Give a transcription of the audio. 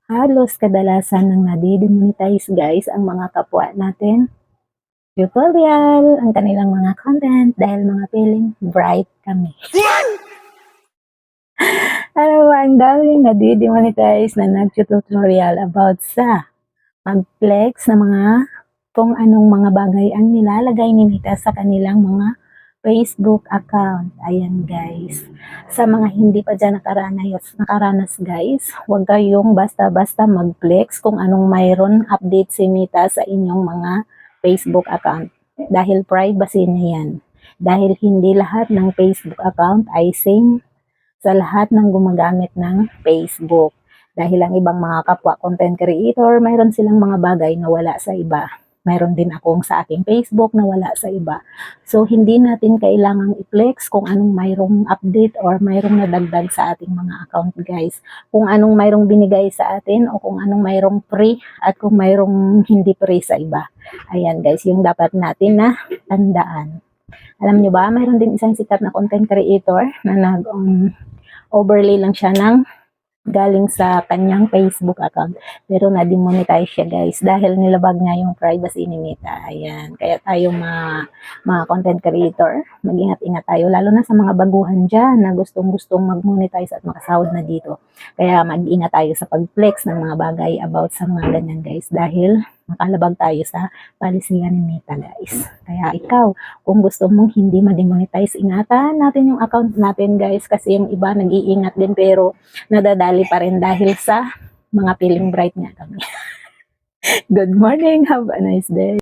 Halos kadalasan ng nade-demonetize guys ang mga kapwa natin. Tutorial ang kanilang mga content dahil mga feeling bright kami. Alam mo, ang daming nade-demonetize na nag-tutorial about sa mag-flex na mga kung anong mga bagay ang nilalagay ni Mita sa kanilang mga Facebook account. Ayan guys. Sa mga hindi pa dyan nakaranas guys, huwag kayong basta-basta mag-flex kung anong mayroon update si Mita sa inyong mga Facebook account. Dahil privacy niya yan. Dahil hindi lahat ng Facebook account ay same sa lahat ng gumagamit ng Facebook. Dahil ang ibang mga kapwa content creator, mayroon silang mga bagay na wala sa iba. Mayroon din akong sa aking Facebook na wala sa iba. So, hindi natin kailangang i-flex kung anong mayroong update or mayroong nadagdag sa ating mga account guys. Kung anong mayroong binigay sa atin o kung anong mayroong free at kung mayroong hindi free sa iba. Ayan guys, yung dapat natin na tandaan. Alam nyo ba, mayroon din isang sikat na content creator na overlay lang siya ng galing sa kanyang Facebook account. Pero na-demonetize siya guys dahil nilabag niya yung privacy ni Mita. Ayan. Kaya tayo mga content creator, mag-ingat-ingat tayo. Lalo na sa mga baguhan dyan na gustong-gustong mag-monetize at makasahod na dito. Kaya mag-ingat tayo sa pag-flex ng mga bagay about sa mga ganyan guys. Dahil makalabag tayo sa palisihan ni Mita guys. Kaya ikaw, kung gusto mong hindi ma-demonetize, ingatan natin yung account natin guys. Kasi yung iba nag-iingat din pero nadadali pa rin dahil sa mga feeling bright nga kami. Good morning, have a nice day.